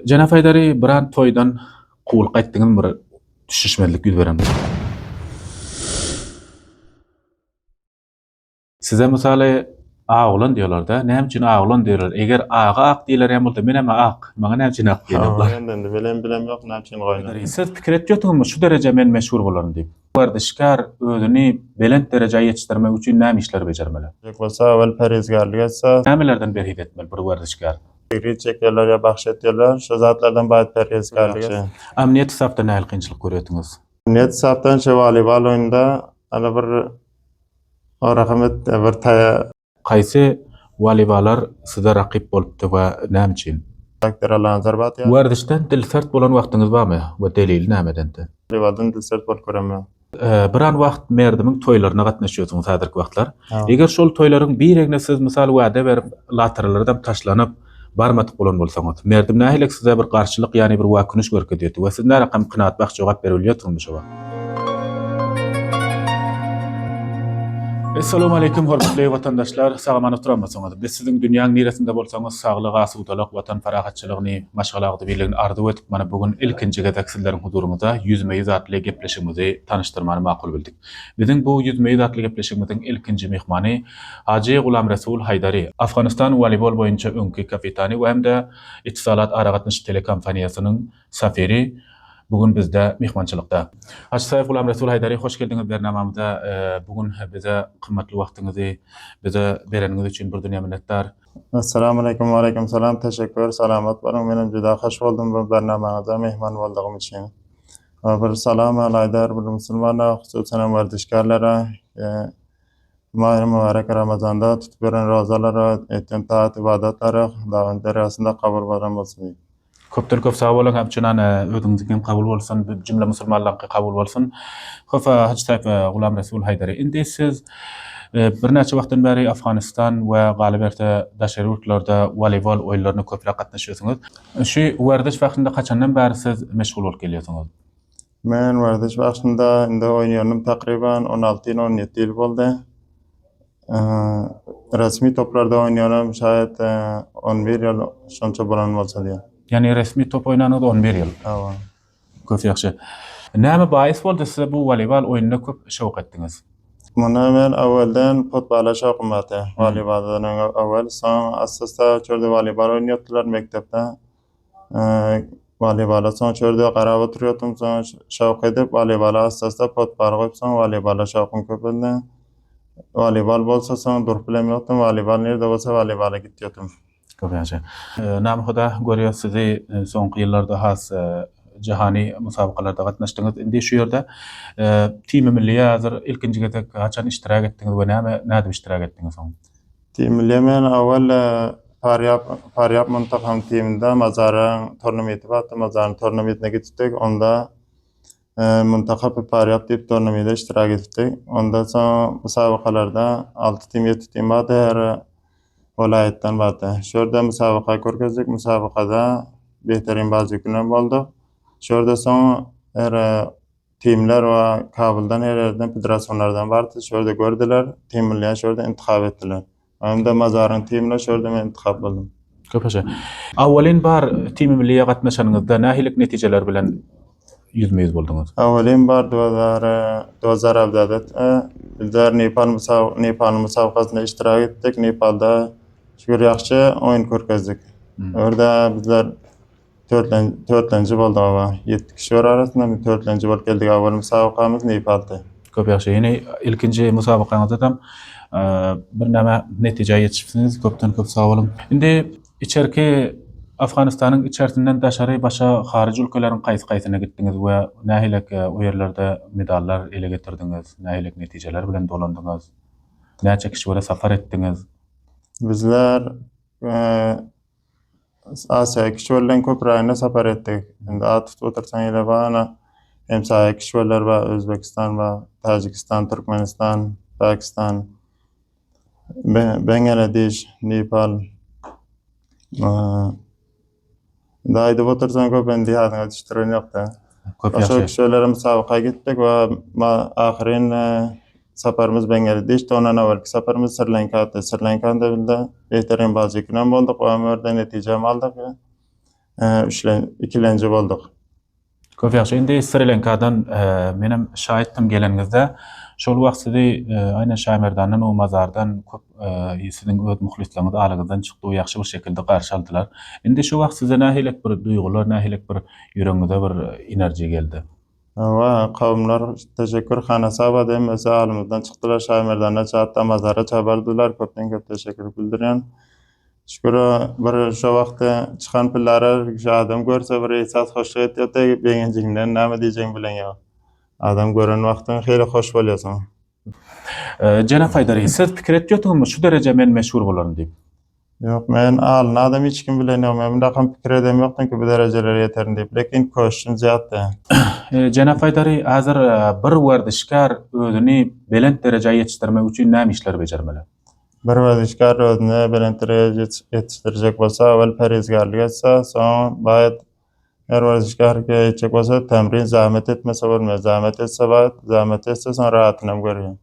Jana Haydary biran toýdan kuwul gaýtdyňyz bir düşüşmezlik ýüz berem. Size misaly aglan diýerler-de. Näme üçin aglan diýerler? Eger aga ak diýerler hem bolsa men hem ak. Maňa näme üçin ak diýerler? Endi bilem ýok näme üçin goýdy. Siz pikir etýärdiňizmi şu derejä men meşhur bolarym diýip? Werdişkär özüni belent derejäge ýetişdirmek üçin näme işler bejermeli? Ýok bolsa awal perhezgarlyk etse, Nämelerden berhit etmeli bir werdişkär? sigiri çekýärler ýa bahş etýärler, şu zatlardan baýat perhezgarlyk etse. Amniýet hesapda näme kynçylyk görýärdiňiz? Net sapdan şu volleyball oýnunda ana bir rahmet bir Gaýsy voleyballar size rakip bolupdy we näme üçin? takdiralan zarbat ýa. Werdişden dilsert bolan wagtyňyz barmy? We delil nämedende? Volleyballdan dilsert bol göremem. Bir an wagt merdimiň toýlaryna gatnaşýarsyňyz häzirki wagtlar. Ha. Eger şol toýlaryň biregine siz misal wada berip latyrlardan taşlanyp barmatyk bolan bolsaňyz, merdim nähilek size bir garşylyk ýani bir wakynyş görkezýär we siz näme rakam kanaat bax jogap berilýärdiňiz şowa. Assalamu alaikum hormatly watandaşlar, sagamanyp turanmasaňyz, biz siziň dünýäň niresinde bolsaňyz saglyk, asudalyk, watan farahatçylygyny, maşgalagdy birligini arzu etip mana bugün ilkinji gezek sizleriň huzurunuzda ýüzmeýi zatly gepleşigimizi tanyşdyrmany makul bildik. Biziň bu ýüzmeýi zatly gepleşigimiziň ilkinji mehmany Haji Gulam Resul Haydary, Afganistan voleybol boýunça öňki kapitany we hemde Ittisalat Aragatnyş telekompaniýasynyň saferi bugün bizde mehmançylykda. Haji Gulam Resul Haydary, hoş geldiňiz bernamamyza. Bugün bize kıymetli wagtyňyzy bize bereniňiz üçin bir dünýä minnetdar. Assalamu alaikum wa alaikum salam. Teşekkür. Salamat barın. Menem juda hoş boldum bu bernamaňyza mehman boldugym üçin. Bir salam alaýdar bir musulmanlar, hususan werdişkärlere, Mahir mübarek Ramazanda tutup beren rozalara, etýän taat ibadatlary Dağın derýasynda kabul bolan bolsun. Köpden köp sag bolan, hemçinan özüňizden kabul bolsun, bir jümle musulmanlaryň kabul bolsun. Hofa Haji Gulam Resul Haydary, indi siz bir näçe wagtdan beri Afganistan we galiberte daşary ýurtlarda voleybol oýunlaryna köpläp gatnaşýarsyňyz. Şu werdiş wagtynda kaçandan beri siz meşgul bolup gelýärsiňiz? Men werdiş wagtynda indi oýnaýanym takriban 16-17 ýyl boldy. Resmi toplarda oynayalım şayet 11 yıl şonça bolan bolsa diýär. Yani resmi top oynanyňyz 11 ýyl. Awa. Köp ýaxşy. Näme baýys boldy size bu voleybol oýunyna köp şowk etdiňiz? Muna men awaldan futbola şowkum bata. Voleyboldan awal soň asasda çörde voleybol oynayýardylar mekdepde. Voleybola soň çörde garap oturýardym, soň şowk edip voleybola asasda futbol goýup soň voleybola şowkum köpeldi. Voleybol bolsa soň durup bilem ýokdum, voleybol nerede bolsa voleybola gitýärdim. Köp ýaxşy. Näme hoda görýär sizi soňky ýyllarda has jahany musabakalarda gatnaşdyňyz. Indi şu ýerde Team Milliýe hazır ilkinji gezek haçan iştirak etdiňiz we näme iştirak etdiňiz soň? Team Milliýe men awal Faryab Muntakam teaminde Mazarın turnamenti batdy. Mazarın turnamentine gitdik. Onda Muntakap Faryab diýip turnamentde iştirak etdik. Onda soň musabakalarda 6 team 7 team batdy. Her welaýetden batdy. Şurda musabaka görkezdik. Musabakada behterin bazı günler boldy. Şurada soň her teamler we Kabuldan her yerden federasyonlardan bardy. Şurada gördüler. Team Milliýe şurada intihab etdiler. Onda Mazarın teamine şurada men intihab boldum. Köp ýaxşy. Awalin bar Team Milliýe gatnaşanyňyzda nähilek netijeler bilen ýüzmeýiz boldyňyz? Awalin bar 2000'da bizler Nepal musabakasyna iştirak etdik. Nepalda şükür ýaxşy oýun görkezdik. Orada bizler 4-nji boldyk ama 7 kişi arasynda 4-nji bolup geldik. Awal musabakamyz Nepalda. Köp ýaxşy. Ýene ilkinji musabakaňyzda bir näme netije ýetişipsiňiz. Köpden köp sag bolun. Indi içerki Afganistanyň içerisinden daşary başa harici ülkeleriň gaýsyna gitdiňiz we nähilek o ýerlerde medallar ele getirdiňiz, nähilek netijeler bilen dolandyňyz, näçe kişi bilen safar etdiňiz? Bizler Asya kişi bilen köp raýona safar etdik. Indi atyp otursaň ele bana hem saýa kişi bilen we Özbekistan we Tajikistan, Türkmenistan, Pakistan, Bangladeş, Nepal. Daýdyp otursaň köp endi ýadyňa düşüren ýokda. Köp Başga ýaxşy. kişiler musabaka gitdik we ahyryn saparymyz Bangladeş, ondan awalky saparymyz Sri Lankada. Sri Lankada bilde behterin bazı günler boldyk we orada netije aldyk. ikilenci boldyk. Köp ýaxşy. Indi Sri Lankadan menem şahitdim geleningizde şol wagtdy aynan Şaýmerdanyň o mazardan köp sizin öz muhlislaryňyz alagyndan çykdy, ýaxşy bir şekilde garşy aldylar. Indi şu wagt size nähilek bir duýgular, nähilek bir ýüregiňizde bir enerji geldi? Wa kawmlar teşekkür Hanasaba dem mesalymyzdan çykdylar, Şaýmerdana çatda mazara çabardylar. Köp teşekkür bildiren. Şükür bir şu wagtda çykan pillary adam görse bir esas hoşluk etýär, beňejiňden näme diýjeň bilen ýok. Adam gören wagtyň hely hoş bolýasyň. Jenap Haydary, siz pikir etýärdiňizmi şu derece men meşhur bolarym diýip? Ýok, men alyn adam hiç kim bilen ýok. Men dakam pikir edem ýokdan ki bu derejelere ýeterin diýip, lekin köşüm ziyatda. Jenap Haydary, hazır bir werdişkar özüni belent derejeye ýetişdirmek üçin näme işler bejermeli? Bir werdişkar özüni belent derejeye ýetişdirjek bolsa, awal perhezgarlyk etse, soň baýat her werdişkarga ýetjek bolsa, temrin zahmet etmese bolmaz. Zahmet etse baýat, zahmet etse soň rahatynam görýän.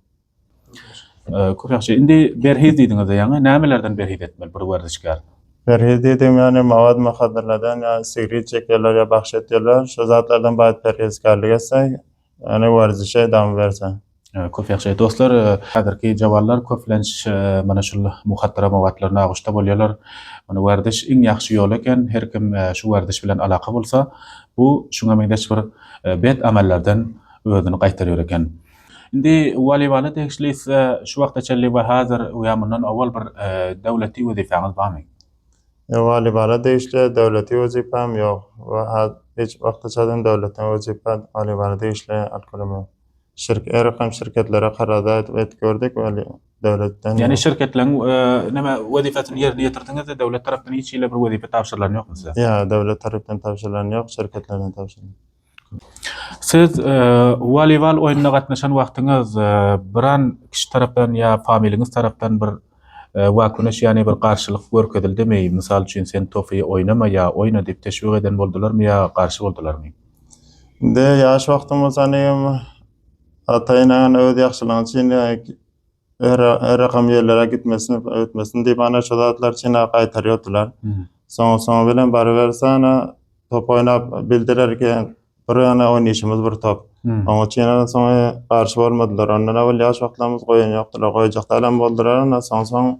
Köp ýaxşy. Indi berhiz diýdiňiz ýa-ni nämelerden berhiz etmeli bir werdişkar? Perhiz diýdim ýani mawad muhaddirlerden ýa sigiri çekýärler ýa bahş etýärler. Şu zatlardan baýat perhezgarlyk etse, ýani werdişe dam berse. Köp ýaxşy. Dostlar, häzirki jawarlar köplenç mana şol muhaddira mawatlaryna agyşda bolýarlar. Mana werdiş iň ýaxşy ýol eken, her kim şu werdiş bilen alaka bolsa, bu şuňa meňdeş bir bet amallardan özüni gaýtarýar eken. Indi walibaly degişli şu wagtda çelli we hazır uýamyndan awal bir dowleti wezifaňyz barmy? Walibaly degişli dowleti wezifam ýok. Wa hiç wagtçadan dowlatdan wezifa walibaly degişli alkalym ýok. Erkam şirketlere karadat et gördük wali dowlatdan. Yani şirketleriň näme wezifasyny ýerine ýetirdiňizde dowlat tarapdan hiç ile bir wezifa tapşyrylan ýokmy size? Ýa, dowlat tarapdan tapşyrylan ýok, şirketlerden tapşyrylan. Siz volleyball oýunyna gatnaşan wagtyňyz biran kişi tarapdan ýa familiňiz tarapdan bir wakynaş ýani bir garşylyk görkezildimi? Mysal üçin sen topy oýnama ýa oýna diýip teşwik eden boldularmy ýa garşy boldularmy? De ýaş wagtymyz anyň ataýynyň öz ýaxşylygyny üçin her rakam ýerlere gitmesini ötmesini diýip ana şu zatlar üçin gaýtarýardylar. Soň bilen barabersen top oýnap bildirerken bir ýana oýnaşymyz bir top. Oňa çeneden soň garşy bolmadylar. Ondan awal ýaş wagtlarymyz goýan ýokdylar. Goýjak dalan boldular. Soň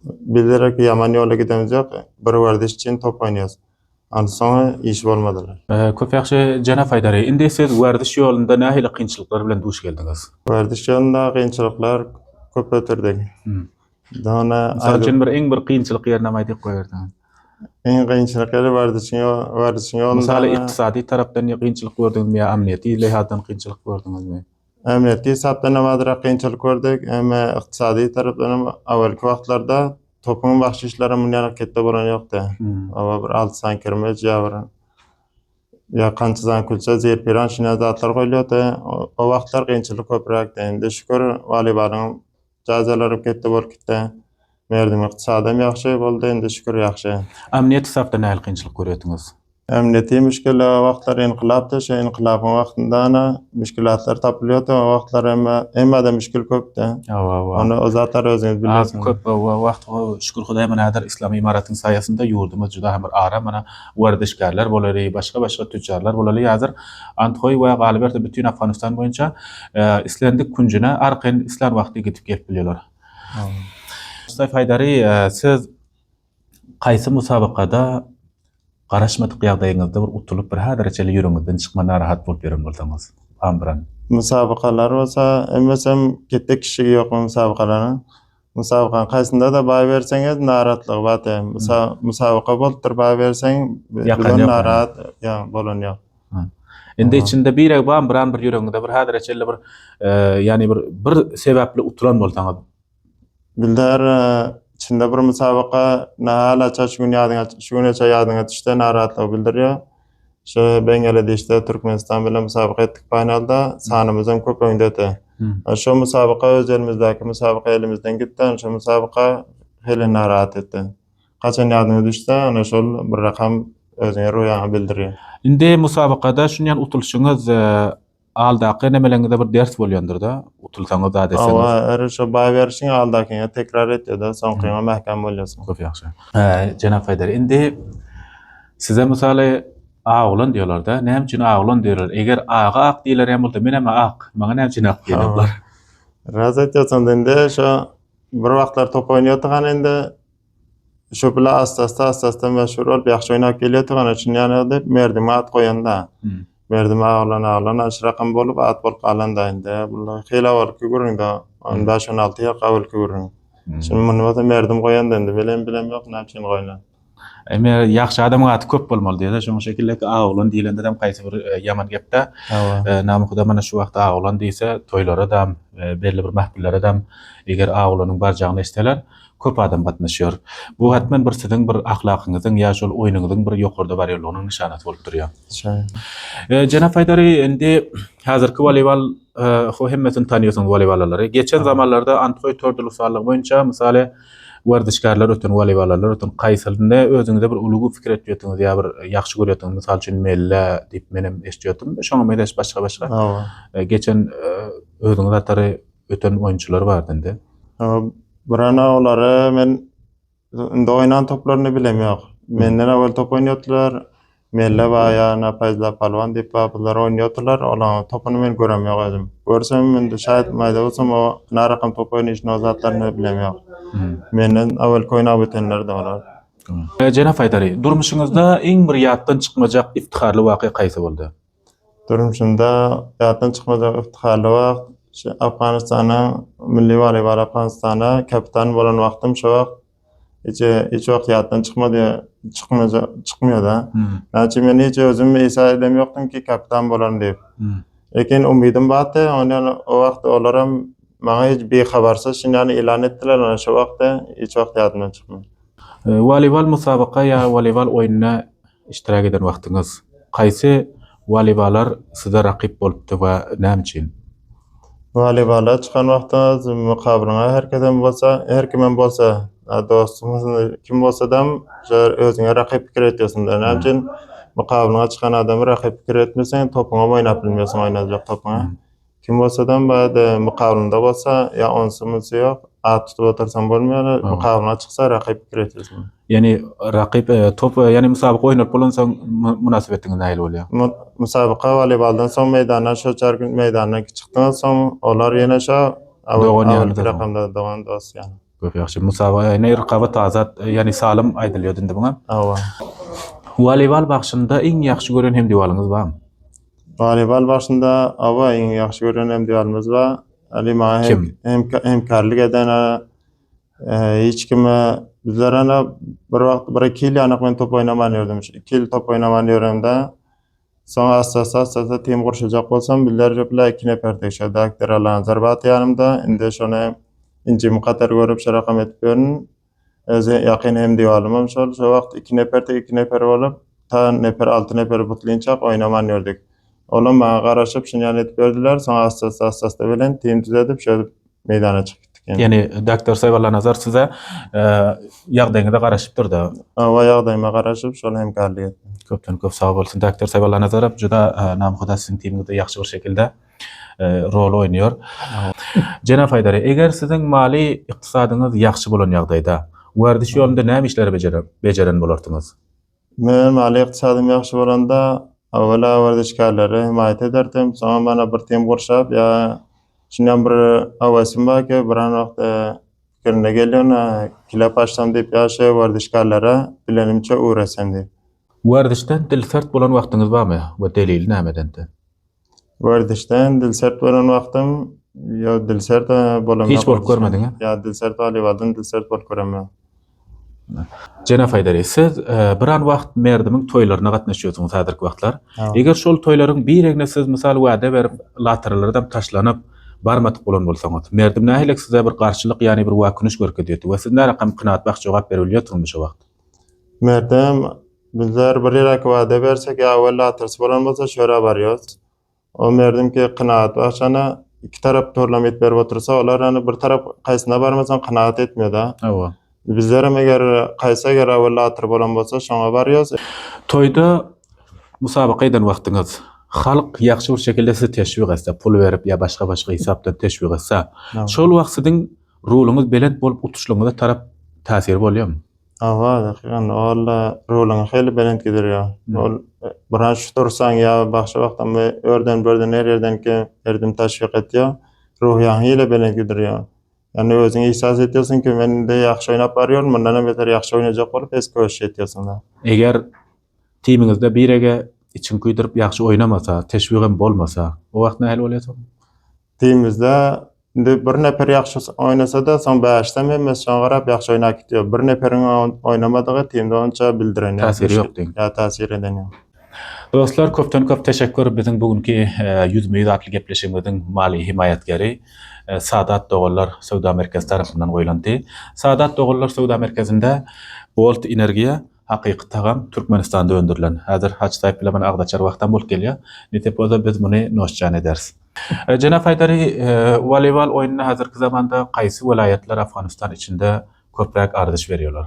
bildirerek ýaman ýola gidemiz ýok. Bir werdiş üçin top oýnaýas. Ondan soň iş bolmadylar. Köp ýaxşy Jenap Haydary. Indi siz werdiş ýolunda nähili kynçylyklar bilen duş geldiňiz? Werdiş ýolunda kynçylyklar köp ötürdik. Dana Mysal üçin bir iň bir kynçylyk ýerine aýdyp goýardyň. En kynçylyklary werdiş ýolunda. Mysal ykdysady tarapdan kynçylyk gördüňizmi ýa amniýeti lehatdan kynçylyk gördüňizmi? Amniýeti sapdan namadyra kynçylyk gördük, emma ykdysady tarapdan awalky wagtlarda topuň bahşişlary munýa ketde bolan ýokdy. Awa bir 6 san kirmez ýa kançydan külçe zerpiran şina zatlar goýulýardy. O wagtlar kynçylyk köpräkdi. Endi şükür walibalyň jazalary ketde bolupdy. Merdim ykdysadym ýaxşy boldy, endi şükür ýaxşy. Amniýet sapda nähili kynçylyk görýärdiňiz? Emniyeti müşkil wagtlar inqilabda, şu inqilabyň wagtynda müşkilatlar tapylýardy. O wagtlar emma da müşkil köpdi. Onu o zatlar özüňiz bilesiňiz. Köp wagt şükür Hudaýa menader İslam imaratynyň saýasynda ýurdumyz juda hem bir ara mana werdişgarlar bolary, başga tüccarlar bolary. Hazır Anthoy we Galibert bütün Afganistan boýunça islendik kunjuna arqyn islam wagty gitip gelip bilýärler. Mustafa Haydary, siz gaýsy musabakada garaşmadyk ýagdaýyňyzda bir utulup bir häzirçe ýüregiňizden çykma narahat bolup ýeren bolsaňyz. Ambiran. Musabakalar bolsa, emmesem ketde kişi ýok musabakalaryň. Musabakaň gaýsynda da baý berseňiz narahatlyk bata. Musabaka bolupdyr baý berseň bilen narahat bolan ýok. Indi içinde bir biran bir ýüregiňizde bir häzirçe bir ýani bir sebäpli utulan bolsaňyz. Bilder içinde bir musabaka nahala çaşgün ýadyňa düşde narahatlyk bildirýär. Şu Bengaledeşde Türkmenistan bilen musabaka etdik finalda sanymyzdan köpeňde. Şu musabaka öz elimizdäki musabaka elimizden gitdi. Şu musabaka heli narahat etdi. Kaçan ýadyňa düşde, ana şol bir rakam özüňe roýaňa bildirýär. Indi musabakada şunyan utulşyňyz aldaky nemeleňizde bir ders bolýandyr da, utulsaňyz da deseniz. Awa şu baý berişiň aldakyňa tekrar etdi da, soňkyňa mähkem bolýasyň. Çok ýaxşy. Jenap Haydary, indi Size misaly ağlan diyorlar da. Näme üçin ağlan diyorlar? Eger ağa ak diýler hem bolsa men hem ak. Maňa näme üçin ak diýerler? Razat ýatsam dende şo bir wagtlar top oýnaýardygan ende şo bilen asta meşhur bolup ýaxşy oýnap gelýärdygan üçin ýani dep merdime at goýanda. Merdime ağlan aşrakam bolup at bolup galanda ende. Bular hela bolupky görüňde. 16 ýylga bolupky görüň. Şimdi muny da merdim goýanda ende bilen ýok näme üçin goýlan. Emer ýaxşy adamyň aty köp bolmaly diýär. Şoň şekilde ağlan diýilende dem gaýsy bir ýaman gepde. Namykyda mana şu wagtda ağlan diýse toýlara da belli bir mahfillere de eger ağlanyň barjagyny eşdeler köp adam gatnaşýar. Bu hatman bir siziň bir ahlakyňyzyň ýa şol oýunyňyzyň bir ýokurda barýarlygynyň nyşanaty bolup durýar. Jenap Haydary endi häzirki volleyball hemmetini tanýyorsunuz volleyballary. Geçen zamanlarda Antoy Tördülük sallygy boýunça misaly werdişkarlar ötün volleyballlar ötün gaýsylynda özüňizde bir ulugy fikir etýärdiňiz ýa bir ýaxşy görýärdiňiz. Mysal üçin melle diýip menem eşitýärdim. Şoňa meýleş başga. Geçen özüňiz atary ötün oýunçular bardy endi. Burana olary men indi oýnan toplaryny bilemýär. Menden awal top oýnýardylar. Melle baýana Fazla Palwan diýip bular oýnýardylar. Olaň topuny men göremýär edim. Görsem indi şaýat maýda bolsam o narakam top oýnaýyşyny zatlaryny bilemýär. Menden awal oýnap ötenler de olar. Jenap Haydary, durmuşyňyzda iň bir ýatdan çykmajak iftiharly waky gaýsy boldy? Durmuşymda ýatdan çykmajak iftiharly wagt Afganistana milli voleybol Afganistana kapitan bolan wagtym şo wagt hiç wagt ýatdan çykmıyor da. Näçe men hiç özüm esa edem ýokdym ki kapitan bolan diýip. Lekin umydym batdy, ondan o wagt olaram maňa hiç behabarsyz şinany elan etdiler, ona şo wagtda hiç wagt ýadymdan çykmady. Voleybol musabaqa ýa voleybol oýunyna iştirak eden wagtyňyz gaýsy voleybollar size rakip bolupdy we näme üçin? Voleybola çıkan wagtda mukabylyňa her kimem bolsa, dostumyz kim bolsa da özüňe rakip pikir etýärsiň. Näme üçin mukabylyňa çıkan adamy rakip pikir etmeseň topuňa oýnap bilmeseň oýnajak topuňa. Kim bolsa da bäde mukabylyňda bolsa ýa onsumyz ýok, at tutup otursan bolmaýar, mukabylyňa çyksa rakip pikir etýärsiň. Yani rakip top yani musabaqa oýnap bolansaň münasibetiňiz näme bolýar? Musabaqa voleyboldan soň meýdana şo çarkyn meýdana çykdyňdan soň olar ýene şo rakamda dogan dost ýani. Köp ýaxşy musabaqa ýene rakabat azat ýani salym aýdylýar indi buňa. Awa. Voleybol bagşynda iň ýaxşy gören hem diwalyňyz barmy? Voleybol bagşynda awa iň ýaxşy gören hem diwalyňyz bar. Ali maňa hemkarlyk eden hiç kime bizler ana bir wagt bir iki ýyl ýanyk men top oýnaman ýördüm. 2 ýyl top oýnaman ýörümde soň asta team gurşajak bolsam bizler jöpla 2 nefer teşe doktor alan zarbat ýanymda indi şonu inji mukatar görüp şarakam etip berdim. Özü ýakyn hem diwalymam şol wagt 2 nefer bolup ta nefer 6 nefer butlynçak oýnaman ýördik. Olar maňa garaşyp şunýan etip berdiler. Soň asta bilen team düzedip şöyle meýdana çykyp gitdik. Yani doktor Saýballa Nazar size ýagdaýyňyza garaşyp durdy. Awa ýagdaýyma garaşyp şol hemkarlyk etdi. Köpden köp sag bolsun. Doktor Saýballa Nazar juda namykyda siziň teamingizde ýaxşy bir şekilde rol oýnýar. Jenap Haydary, eger siziň mali ykdysadyňyz ýaxşy bolan ýagdaýda werdiş ýolunda näme işler bejeren bolardyňyz? Men mali ykdysadym ýaxşy bolanda awala werdişkarlary himayet ederdim. Soň bana bir team gurşap ýa şundan bir awasym bar ki bir an wagt fikirine gelýän kilap açsam diýip ýa werdişkarlara bilenimçe öwresem diýip. Werdişden dilsert bolan wagtyňyz barmy? We delil nämedendi? Werdişden dilsert bolan wagtym ýa dilsert bolan hiç bolup görmediňiz? Ýa dilsert voleyboldan dilsert bolup göremem. Jenap Haydary, siz bir an wagt merdimiň toýlaryna gatnaşýarsyňyz häzirki wagtlar. Eger şol toýlaryň biregine siz misal wada berip latyrlardan taşlanyp barmatyk bolan bolsaňyz, merdim nähilek size bir garşylyk ýani bir wakynyş görkezýär we siz näme rakam kanaat bagşy jogap berilýärdiňiz şo wagt? Merdim bizler bir ýere wada bersek ýa awal latyrsy bolan bolsa şöre barýarys. O merdim ki kanaat bagşana iki tarap torlamet berip otursa olar hani bir tarap gaýsyna barmasan kanaat etmiyor da. Awa. Bizlerim eger gaýsa eger awal latyr bolan bolsa şoňa barýarys. Toyda musabaqa eden wagtyňyz halk ýaxşy bir şekilde sizi teşwik etse, pul berip ýa başga hesapda teşwik etse, şol wagt siziň roluňyz belent bolup utuşlugyňyza tarap täsir bolýarmy? Ava dakikan olla rolun heli belent gideriyor. Ol branş tursan ya başka vaktan ve örden her yerden ki erdim taşvik ediyor. Ruhiyan hile belent gideriyor. Yani özün ihsas ediyorsun ki ben de yaxşı oynap barıyorum. Bundan beter yaxşı oynayacak olup eski hoş ediyorsun da. Eger timinizde birege için kuydurup yaxşı oynamasa, teşviğin bolmasa, o vaqt nähil bolýar? Teamimizde indi bir nefer yaxşı oynasa da son 5'ten emmes son garap yaxşı oynak gidiyor. Bir neferin oynamadığı teamde onça bildiren Täsiri ýok diň. ya tasir eden yok. Dostlar, köpden köp teşekkür. Bizim bugünkü yüzmeyi atlı gepleşimizin mali himayetgeri Sadat Doğullar Söwda Merkezi tarafından goýlandy. Sadat Doğullar Söwda Merkezinde Bolt Energiya hakyky tagam Türkmenistanda öndürilen. Häzir Haçtaýp bilen agdaçar wagtdan bolup gelýär. Netepozda biz muny noşjan ederiz. Jenap Haydary, voleybol oýunyna häzirki zamanda gaýsy welaýatlar Afganistan içinde köpräk ardyş berýärler?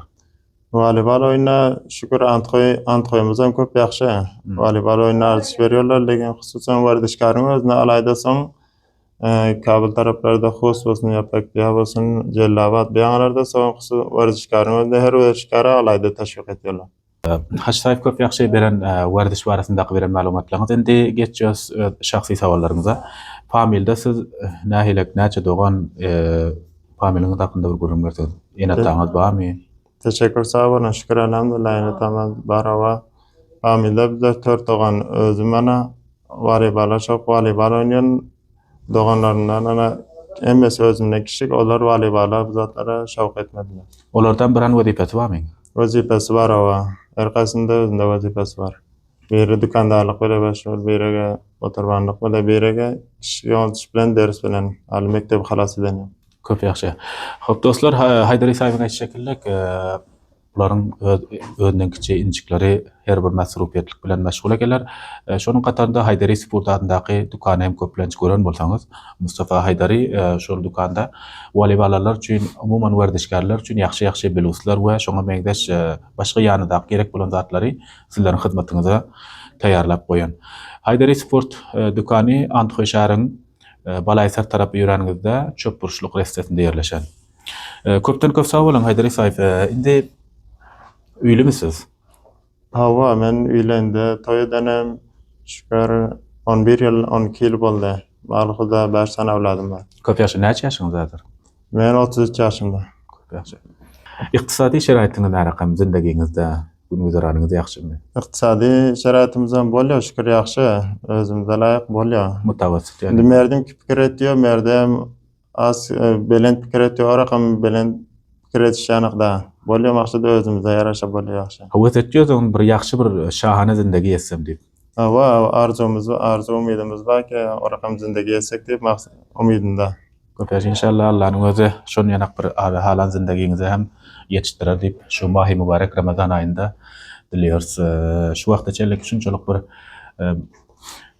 Voleybol oyununa şükür Antkoýumuzdan köp yaxşı. Voleybol oyununa arzyş veriyorlar, lekin hususan wardışkaryň özüne alayda soň Kabul taraplarda hos bolsun, Yapakya bolsun, Jellabad beýanlarda soň wardışkaryň özüne her wardışkara alayda taşwik etýärler. Haçtaýp köp ýaxşy beren wardyş barasynda beren maglumatlaryňyz. Endi geçýäs şahsy sawallaryňyza. Familde siz nähilek näçe dogan familiňiz hakynda bir görüm berseňiz. Enataňyz barmy? Teşekkür sağ olun, şükür elhamdülillah. Enataňyz bar hawa. Familde bizde 4 dogan özüm ana voleybola çok voleybol oýnayan doganlaryndan ana emmes özümden kişik olar voleybola bizatlara şawk etmediler. Olardan biran wezipesi barmy? Wezipesi bar hawa. Herkasynda özünde wezipesi bar. Biri dükandarlyk bilen başlar, birege oturbanlyk bilen, birege kişi bilen ders bilen, al mektebi halas eden. Köp ýaxşy. Hop dostlar, Haydary saýbyň şekillik olaryň özünden kiçi inçikleri her bir masrupiýetlik bilen meşgul ekeler. Şonuň gatarynda Haydary Sport adyndaky dukany hem köplenç gören bolsaňyz, Mustafa Haydary şol dukanda voleybollar üçin, umumyň werdişkarlar üçin ýaxşy biluslar we şoňa meňdeş başga ýanyda gerek bolan zatlary sizleriň hyzmatyňyza taýýarlap goýan. Haydary Sport dukany Antkoy şäheriniň Balaýsar tarapy ýörenigizde çöp buruşluk restetinde ýerleşen. Köpden köp sag bolan Haydary saýf. Indi üýlümisiz? Hawa, men üýlendi, toý edenem, şükür 11 ýyl, 12 ýyl boldy. Balygyda 5 tane awladym bar. Köp ýaşy, näçe ýaşyňyz häzir? Men 33 ýaşymda. Köp ýaşy. Iqtisady şeraýatyňyz närakam zindegiňizde, günüzaranyňyz ýaxşymy? Iqtisady şeraýatymyzdan bolýar, şükür ýaxşy. Özümizde laýyk bolýar. Mutawassit Indi ýani. merdim pikir etýär, merdem az belent pikir etýär, rakam belent pikir etýänykda. Bolýar maksady özümizde ýaraşa bolýar ýaxşy. Howes etýärsiň bir ýaxşy bir şahane zindegi ýetsem diýip. Hawa, arzu umydymyz bar ki, o rakam zindegi ýetsek diýip maksat umydynda. Köp ýaşy, inşallah Allahyň özü şonu ýanak bir halan zindegiňize hem ýetişdirer diýip şu mahy mübarek Ramazan aýynda dilýärys. Şu wagtda çelek şunçalyk bir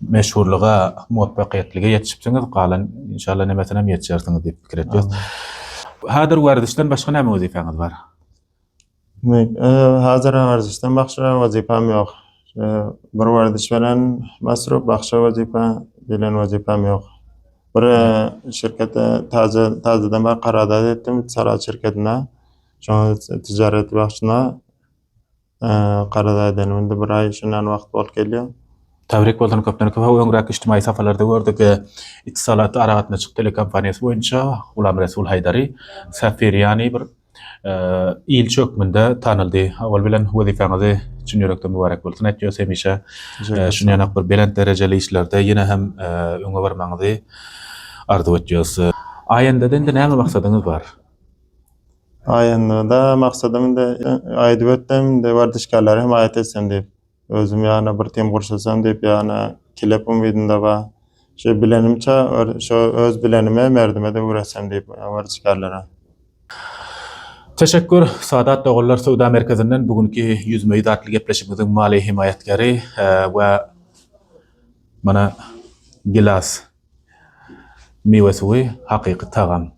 meşhurlyga, muwaffakyýetlige ýetişipsiňiz, galan inşallah nemetine hem ýetişersiňiz diýip pikir etýäs. Häzir werdişden başga näme wezifäňiz bar? Hazır warzişden başga wezipam ýok. Bir wardiş bilen masruf başga wezipa bilen wezipam ýok. Bir şirkete tazadan bar qaradat etdim, Sarat şirketine. Şoň tijaret başyna qaradat edenim. Indi bir ay şundan wagt bolup gelýär. Tabrik boldan köpden köp öňräk ijtimai safalarda gördük. İttisalat aragatna çyk telekompaniýasy boýunça Gulam Resul Haydary Safiriyani bir il çökmünde tanyldy. Awal bilen wezifäňizi üçin ýörekden mübarek bolsun. Etýär hemişe şunu ýanak bir belent derejeli işlerde ýene hem öňe barmaňyzy arzu etýäs. Aýanda endi näme maksadyňyz bar? Aýanda maksadym indi aýdyp ötdüm, de wardışkarlary himayet etsem diýip. Özüm ýana bir tem gurşasam diýip ýana kilep umydynda bar. Şu bilenimçe, şu öz bilenime merdime de uğraşsam diýip wardışkarlara. Teşekkür. Sadat Doğullar Söwda Merkezinden bugünkü yüzmeyi datly gepleşimiziň mali himayetgeri we mana gilas meywe suwy hakyky tagam.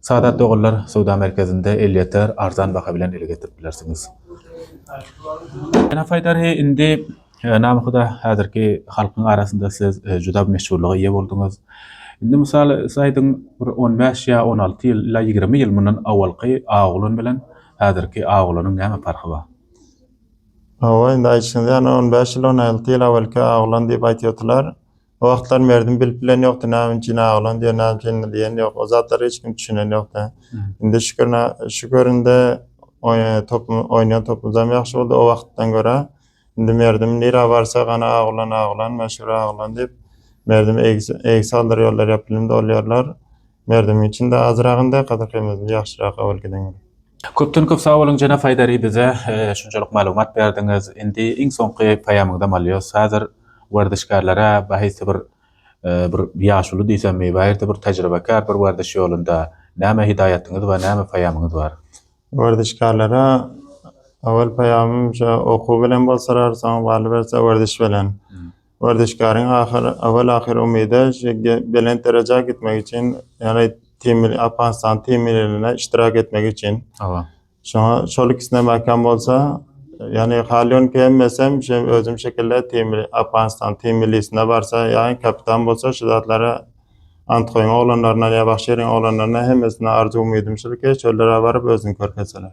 Sadat Doğullar Söwda Merkezinde 50 ýeter arzan baka bilen ele getirip bilersiňiz. Ana Haydary, indi namyda häzirki halkyň arasynda siz juda meşhurlyga ýe bolduňyz. Indi misal saýdyň bir 15 ýa 16 ýyl, 20 ýyl mundan awalky agulun bilen häzirki agulanyň näme farky bar? Hawa indi aýtşyňda ýani 15 ýyl 16 ýyl awalky aglan diýip aýtýardylar. O wagtlar merdim bilip bilen ýokdy, näme üçin aglan diýen, näme üçin diýen ýok. O zatlar hiç kim düşünen ýokdy. Indi şükürinde oýnayan topumzam ýaxşy boldy o wagtdan görä. Indi merdim nire barsa gana aglan, meşhur aglan diýip merdim egsi aldyr ýollar ýapylynda bolýarlar. Merdim için de azragynda gadakymyz ýaxşyrak awalkydan görä. Köpden köp sag bolan jana faýdary bize şunçalyk maglumat berdiňiz. Indi iň soňky paýamyňda malýos. Häzir werdişgärlere bahis bir ýaşuly diýsem meýbäýerde bir tajrybekar bir werdiş ýolunda näme hidayatyňyz we näme paýamyňyz bar? Werdişgärlere awal paýamym şo okuw bilen bolsalar, soň baly berse werdiş bilen. Werdişgaryň awal ahir umydy belent derejä gitmek için, ýani Afganistan teamlerine iştirak etmek için. Hawa. Şoňa şol ikisine mäkan bolsa, ýani halyon gelmesem, özüm şekilde Afganistan team millisine barsa, ýani kapitan bolsa, şu zatlara ant goýan oglanlaryna ýa başyryň oglanlaryna hemmesine arzu umydym şolke, şolara baryp özüni körkeseler.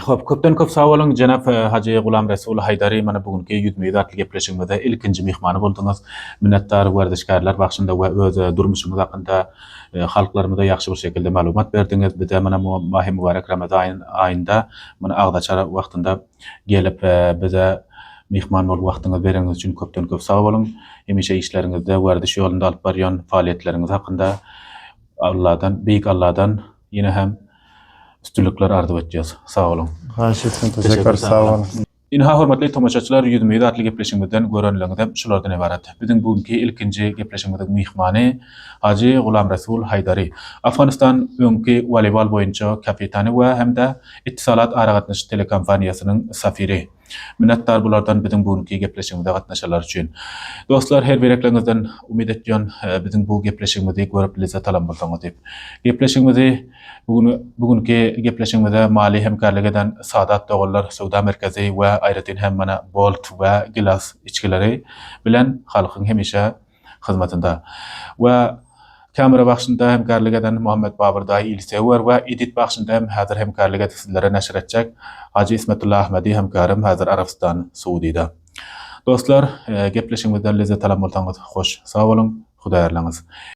Hop, köpden köp sag bolan Janap Haji Gulam Resul Haydary mana bugünkü ýüzmeýi zatly gepleşigimizde ilkinji mihmany boldyňyz. Minnetdar werdişgärler bagşynda we öz durmuşyňyz hakynda halklarymyza ýaxşy bir şekilde maglumat berdiňiz. Bize mana mahy mübarek Ramazan aýynda mana agdaçara wagtynda gelip bize mihman bolup wagtyňyzy bereňiz üçin köpden köp sag bolan. Hemişe işleriňizde werdiş ýolunda alyp barýan faaliýetleriňiz hakynda Beýik Allahdan ýene hem üstünlükler arzuw etýäs. Sag bolan. Haşy etsin, teşekkür, sag bolun. Inha hormatly tomaşaçylar, ýüzmeýi zatly gepleşigimizden görenleňizde şulardan ibaret. Bizim bugünkü ilkinji gepleşigimiziň mihmany Haji Gulam Resul Haydary. Afganistan öňki volleybol boýunça kapitany we hemde ittisalat aragatnaş telekompaniýasynyň safiri. Minnetdar bulardan bizim bugünkü gepleşigimizde gatnaşanlar üçin. Dostlar, her berekleňizden umyt etýän bizim bu gepleşigimizi görüp lezzet alan bolsaňyz diýip. Gepleşigimizi bugünkü gepleşigimizde mali hemkarlyk eden Sadat Dogullar Sowda Merkezi we aýratyn hem mana Bolt we Gilas içkileri bilen halkyň hemişe hyzmatynda. We kamera bagşynda hemkarlyk eden Muhammed Babur Daý ilsewer we edit bagşynda hem häzir hemkarlyk edip sizlere näşr etjek Haji Ismetullah Ahmedi hemkarym häzir Arabistan Saudiýda. Dostlar, gepleşigimizden lezzet alan bolsaňyz hoş, sag bolun, Hudaýa ýarlaňyz.